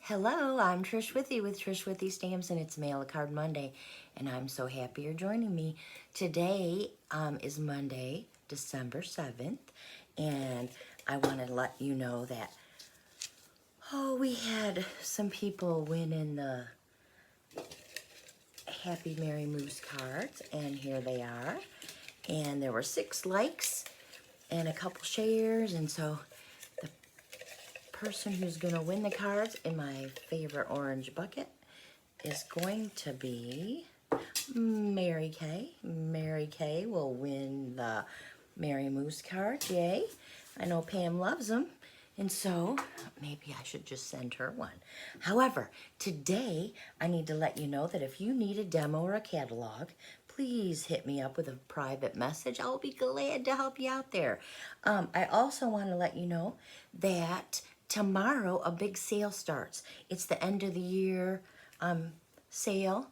Hello, I'm Trish Withy with Trish Withy Stamps, and it's Mail a Card Monday, and I'm so happy you're joining me. Today is Monday, December 7th, and I want to let you know that, we had some people win in the Happy Mary Moose cards, and here they are. And there were 6 likes and a couple shares, and so the person who's going to win the cards in my favorite orange bucket is going to be Mary Kay. Mary Kay will win the Mary Moose card. Yay. I know Pam loves them. And so maybe I should just send her one. However, today I need to let you know that if you need a demo or a catalog, please hit me up with a private message. I'll be glad to help you out there. I also want to let you know that tomorrow a big sale starts. It's the end of the year sale,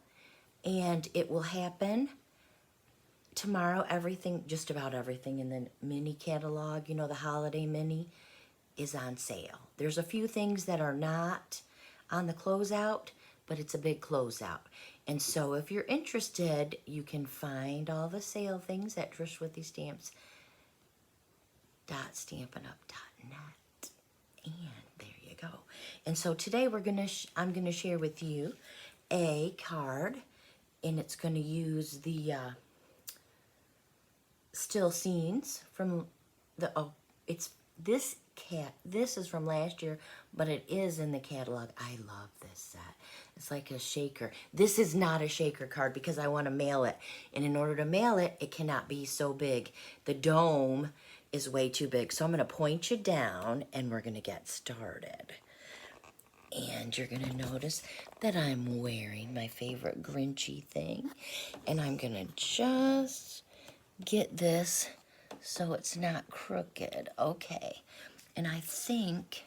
and it will happen tomorrow. Everything, just about everything in the mini catalog, you know, the holiday mini, is on sale. There's a few things that are not on the closeout, but it's a big closeout. And so if you're interested, you can find all the sale things at trishwithystamps.stampinup.net. And there you go. And so today I'm gonna share with you a card, and it's going to use the still scenes from the this is from last year, but it is in the catalog. I love this set. It's like a shaker. This is not a shaker card because I want to mail it, and in order to mail it, it cannot be so big. The dome is way too big, so I'm going to point you down and we're going to get started. And you're going to notice that I'm wearing my favorite Grinchy thing. And I'm going to just get this so it's not crooked. Okay. And I think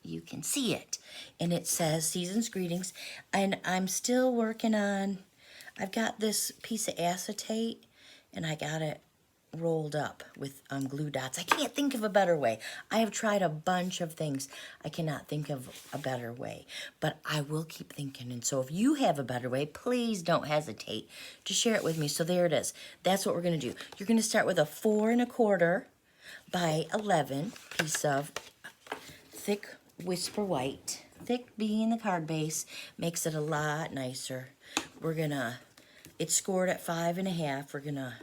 you can see it. And it says Season's Greetings. And I'm still working on, I've got this piece of acetate, and I got it rolled up with glue dots. I can't think of a better way. I have tried a bunch of things. I cannot think of a better way, but I will keep thinking. And so if you have a better way, please don't hesitate to share it with me. So there it is. That's what we're going to do. You're going to start with a 4 1/4 by 11 piece of thick Whisper White. Thick being the card base makes it a lot nicer. It's scored at 5 1/2.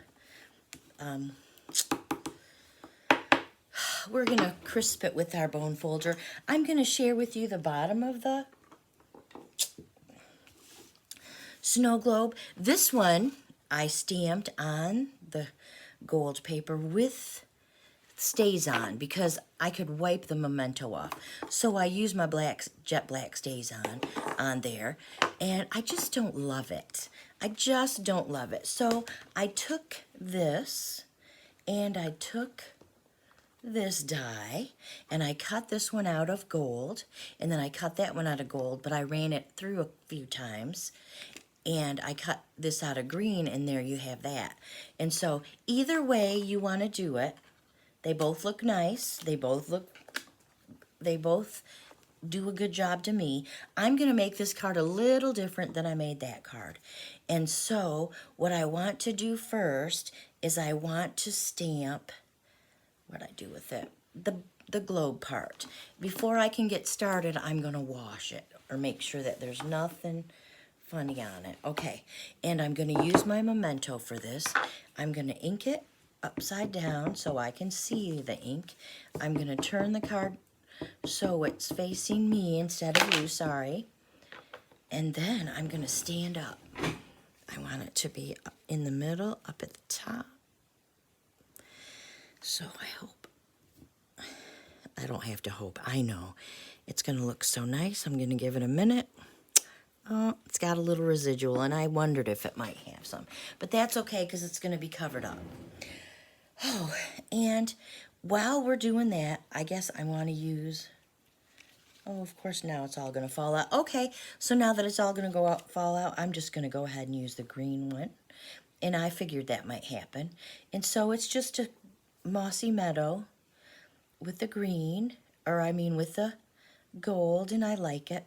We're gonna crisp it with our bone folder. I'm gonna share with you the bottom of the snow globe. This one I stamped on the gold paper with StazOn because I could wipe the memento off. So I use my jet black StazOn on there, and I just don't love it. I just don't love it. So I took this, and I took this die, and I cut this one out of gold, and then I cut that one out of gold, but I ran it through a few times, and I cut this out of green, and there you have that. And so either way you want to do it, they both look nice. They both do a good job to me. I'm going to make this card a little different than I made that card. And so what I want to do first is I want to stamp, what I do with it, the globe part. Before I can get started, I'm going to wash it or make sure that there's nothing funny on it. Okay, and I'm going to use my memento for this. I'm going to ink it upside down so I can see the ink. I'm going to turn the card so it's facing me instead of you, sorry. And then I'm going to stand up. I want it to be in the middle, up at the top. So I don't have to hope, I know. It's going to look so nice. I'm going to give it a minute. Oh, it's got a little residual, and I wondered if it might have some. But that's okay, because it's going to be covered up. Oh, and while we're doing that, I guess I want to use... Oh, of course, now it's all going to fall out. Okay, so now that it's all going to fall out, I'm just going to go ahead and use the green one. And I figured that might happen. And so it's just a mossy meadow with the green, with the gold and I like it.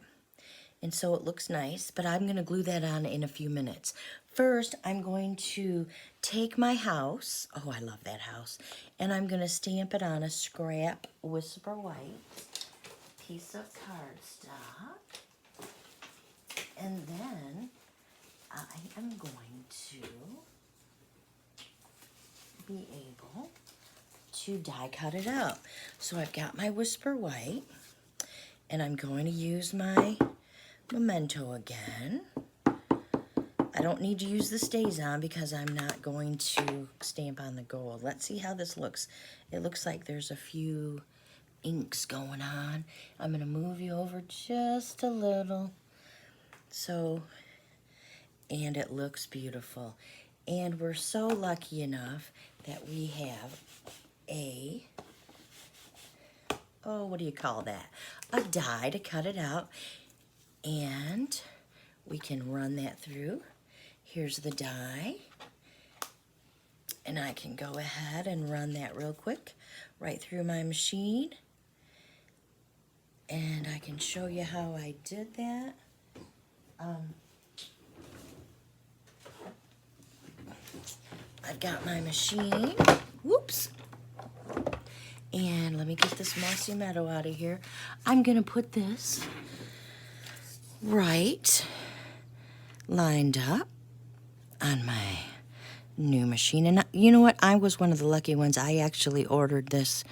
And so it looks nice, but I'm going to glue that on in a few minutes. First, I'm going to take my house, oh, I love that house, and I'm going to stamp it on a scrap Whisper White piece of cardstock. And then I am going to be able to die cut it out. So I've got my Whisper White, and I'm going to use my Memento again. I don't need to use the StazOn because I'm not going to stamp on the gold. Let's see how this looks. It looks like there's a few inks going on. I'm going to move you over just a little. So, and it looks beautiful. And we're so lucky enough that we have a, oh, what do you call that? A die to cut it out. And we can run that through. Here's the die. And I can go ahead and run that real quick right through my machine. And I can show you how I did that. I've got my machine. Whoops. And let me get this Mossy Meadow out of here. I'm going to put this right lined up on my new machine. And you know what? I was one of the lucky ones. I actually ordered this.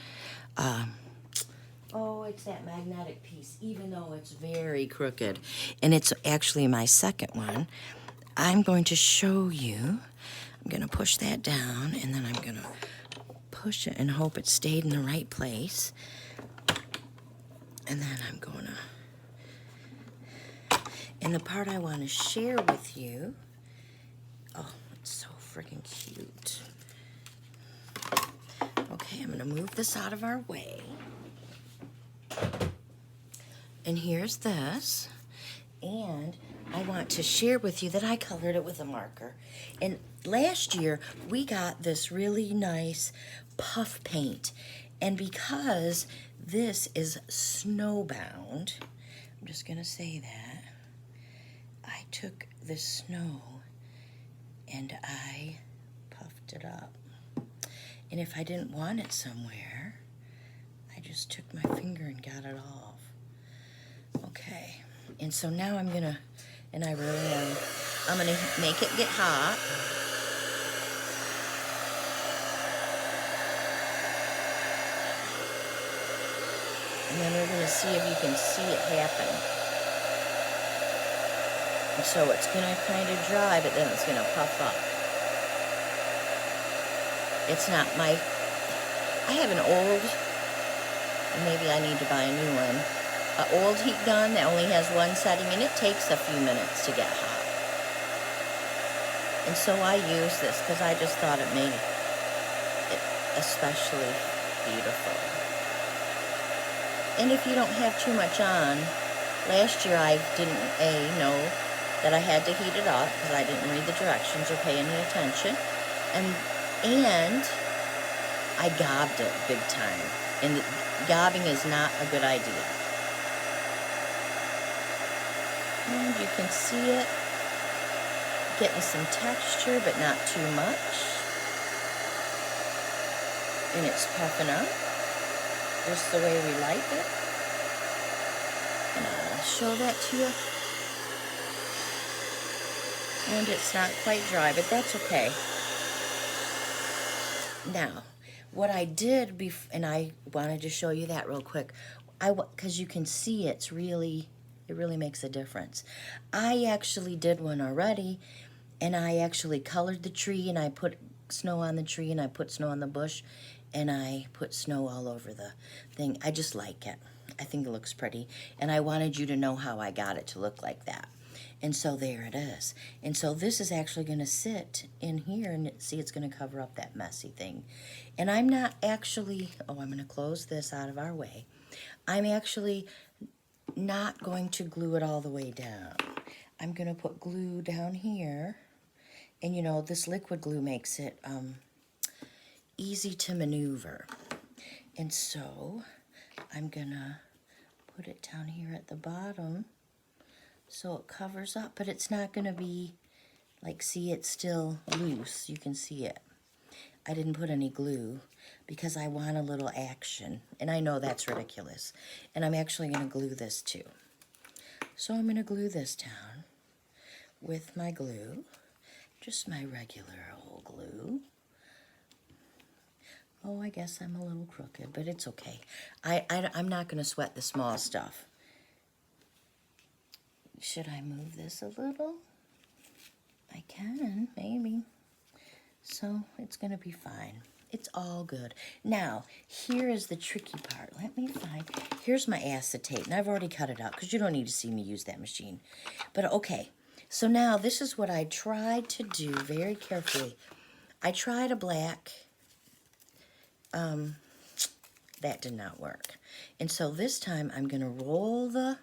Oh, it's that magnetic piece, even though it's very crooked. And it's actually my second one. I'm going to show you. I'm going to push that down, and then I'm going to push it and hope it stayed in the right place. And then I'm going to... And the part I want to share with you... Oh, it's so freaking cute. Okay, I'm going to move this out of our way. And here's this. And I want to share with you that I colored it with a marker. And last year, we got this really nice puff paint. And because this is snowbound, I'm just going to say that, I took this snow and I puffed it up. And if I didn't want it somewhere, I just took my finger and got it off. Okay. And so now I'm gonna, and I really am, I'm gonna make it get hot. And then we're gonna see if you can see it happen. And so it's gonna kind of dry, but then it's gonna puff up. It's not my, I have an old, maybe I need to buy a new one. An old heat gun that only has one setting, and it takes a few minutes to get hot. And so I use this because I just thought it made it especially beautiful. And if you don't have too much on, last year I didn't know that I had to heat it up because I didn't read the directions or pay any attention. And I gobbed it big time. And gobbing is not a good idea. And you can see it getting some texture, but not too much. And it's puffing up just the way we like it. And I'll show that to you. And it's not quite dry, but that's okay. Now, what I did, and I wanted to show you that real quick, because you can see it really makes a difference. I actually did one already, and I actually colored the tree, and I put snow on the tree, and I put snow on the bush, and I put snow all over the thing. I just like it. I think it looks pretty, and I wanted you to know how I got it to look like that. And so there it is. And so this is actually going to sit in here, and see, it's going to cover up that messy thing. And I'm not actually, I'm going to close this out of our way. I'm actually not going to glue it all the way down. I'm going to put glue down here. And you know, this liquid glue makes it easy to maneuver. And so I'm going to put it down here at the bottom so it covers up, but it's not going to be, like, see, it's still loose. You can see it. I didn't put any glue because I want a little action, and I know that's ridiculous. And I'm actually going to glue this too. So I'm going to glue this down with my glue, just my regular old glue. Oh, I guess I'm a little crooked, but it's okay. I'm not going to sweat the small stuff. Should I move this a little? I can, maybe. So it's going to be fine. It's all good. Now, here is the tricky part. Let me find, here's my acetate, and I've already cut it out because you don't need to see me use that machine. But okay, so now this is what I tried to do very carefully. I tried a black, that did not work. And so this time I'm going to roll the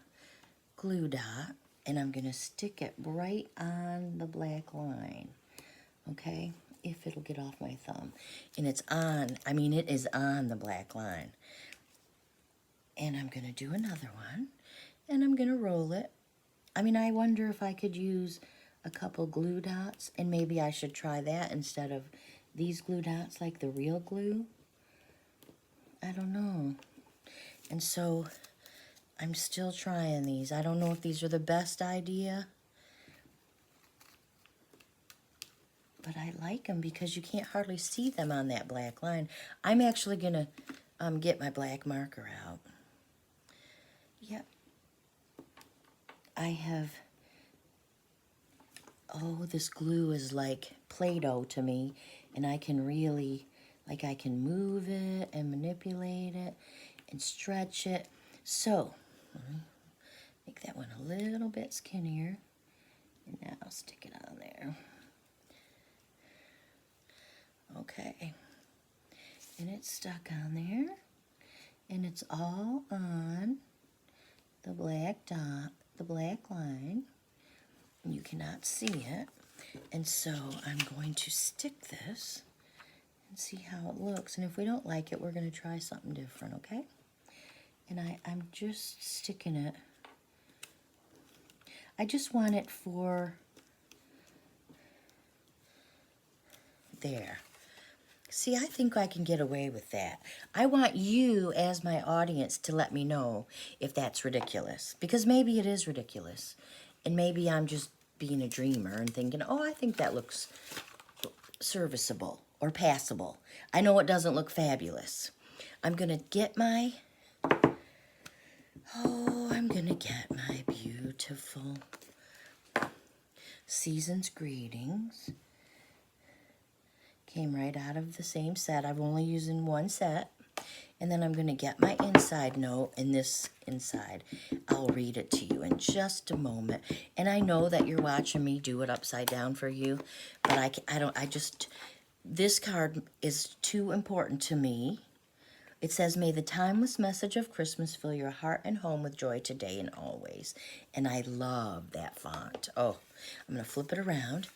glue dot and I'm going to stick it right on the black line. Okay? If it'll get off my thumb. And it's on, I mean, it is on the black line. And I'm going to do another one. And I'm going to roll it. I mean, I wonder if I could use a couple glue dots. And maybe I should try that instead of these glue dots, like the real glue. I don't know. And so I'm still trying these. I don't know if these are the best idea. But I like them because you can't hardly see them on that black line. I'm actually going to get my black marker out. Yep. I have, oh, this glue is like Play-Doh to me. And I can really, like, I can move it and manipulate it and stretch it. So, make that one a little bit skinnier. And now I'll stick it on there. Okay, and it's stuck on there, and it's all on the black dot, the black line. You cannot see it, and so I'm going to stick this and see how it looks. And if we don't like it, we're going to try something different, okay? And I'm just sticking it. I just want it for there. See, I think I can get away with that. I want you, as my audience, to let me know if that's ridiculous. Because maybe it is ridiculous. And maybe I'm just being a dreamer and thinking, oh, I think that looks serviceable or passable. I know it doesn't look fabulous. I'm going to get my... Oh, I'm going to get my beautiful Season's Greetings. Came right out of the same set. I'm only using one set. And then I'm going to get my inside note in this inside. I'll read it to you in just a moment. And I know that you're watching me do it upside down for you. But this card is too important to me. It says, may the timeless message of Christmas fill your heart and home with joy today and always. And I love that font. Oh, I'm going to flip it around.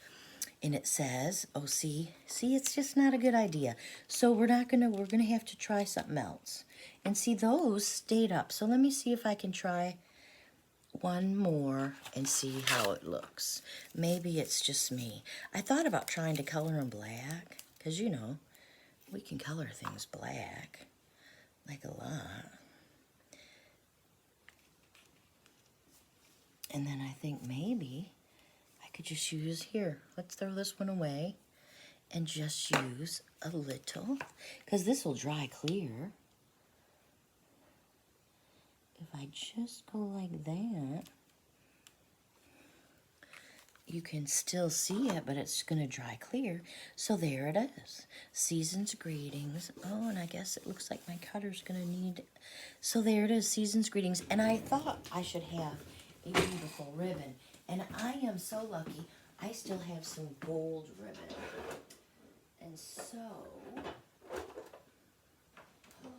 And it says, oh, see, it's just not a good idea. So we're going to have to try something else. And see, those stayed up. So let me see if I can try one more and see how it looks. Maybe it's just me. I thought about trying to color them black. Because, you know, we can color things black. Like a lot. And then I think maybe... could just use here. Let's throw this one away and just use a little, because this will dry clear. If I just go like that, you can still see it, but it's going to dry clear. So there it is. Season's Greetings. Oh, and I guess it looks like my cutter's going to need... So there it is, Season's Greetings. And I thought I should have a beautiful ribbon. And I am so lucky, I still have some gold ribbon. And so,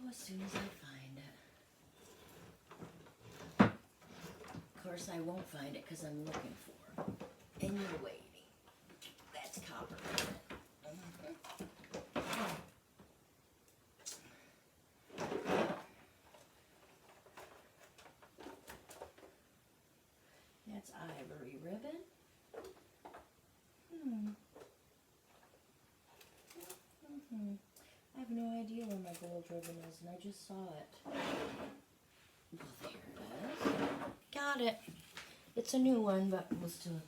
as soon as I find it. Of course, I won't find it because I'm looking for it. And you're waiting. That's copper ribbon. ivory ribbon. I have no idea where my gold ribbon is, and I just saw it. Well, there it is. Got it. It's a new one, but we'll still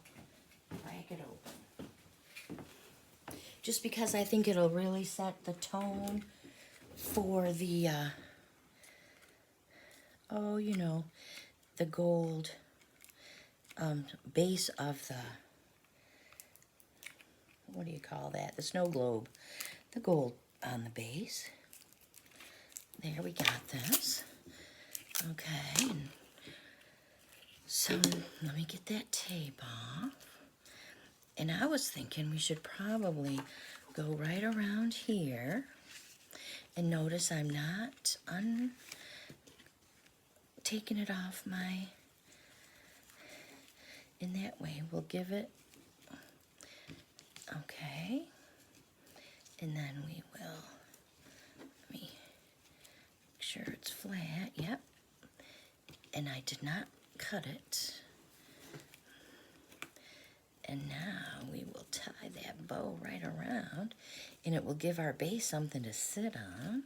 crack it open. Just because I think it'll really set the tone for the, the gold base of the, what do you call that? The snow globe. The gold on the base. There, we got this. Okay, and so let me get that tape off. And I was thinking we should probably go right around here. And notice I'm not taking it off my, in that way we'll give it, okay. And then we will, let me make sure it's flat, yep. And I did not cut it. And now we will tie that bow right around, and it will give our base something to sit on.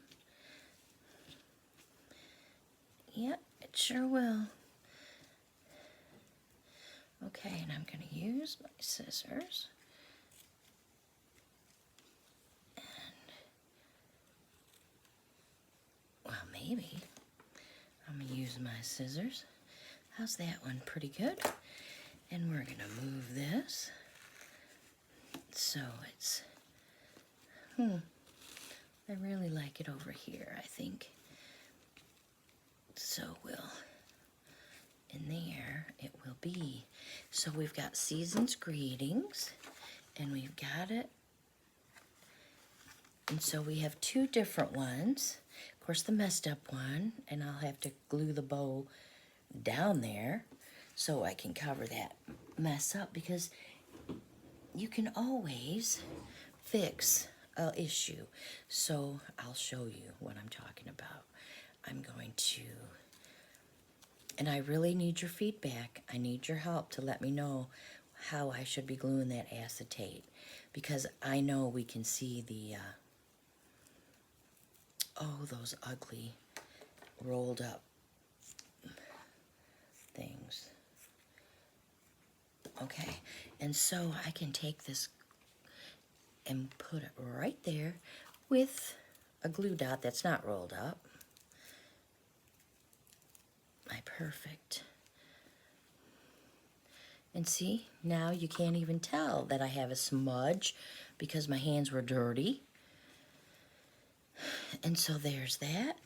Yep, it sure will. Okay, and I'm going to use my scissors. Well, maybe. I'm going to use my scissors. How's that one? Pretty good. And we're going to move this. So it's, I really like it over here, I think. So in there, it will be. So we've got Season's Greetings, and we've got it. And so we have two different ones. Of course, the messed up one, and I'll have to glue the bow down there so I can cover that mess up, because you can always fix an issue. So I'll show you what I'm talking about. I'm going to, and I really need your feedback. I need your help to let me know how I should be gluing that acetate, because I know we can see the, those ugly rolled up things. Okay, and so I can take this and put it right there with a glue dot that's not rolled up. Perfect. And see, now you can't even tell that I have a smudge because my hands were dirty. And so there's that.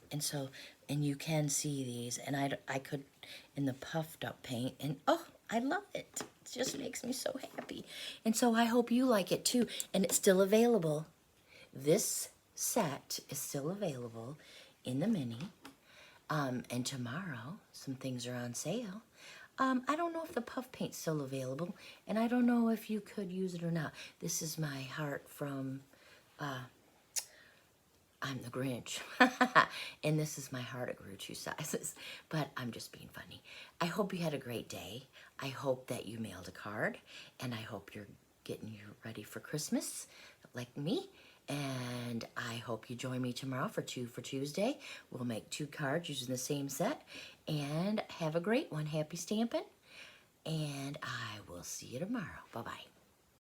And you can see these, and I could, in the puffed up paint, and I love it. It just makes me so happy. And so I hope you like it too. And it's still available. This set is still available in the mini. And tomorrow, some things are on sale. I don't know if the puff paint's still available, and I don't know if you could use it or not. This is my heart from, I'm the Grinch. And this is my heart. It grew 2 sizes. But I'm just being funny. I hope you had a great day. I hope that you mailed a card, and I hope you're getting you ready for Christmas like me. And I hope you join me tomorrow for 2 for Tuesday. We'll make 2 cards using the same set. And have a great one. Happy stamping. And I will see you tomorrow. Bye-bye.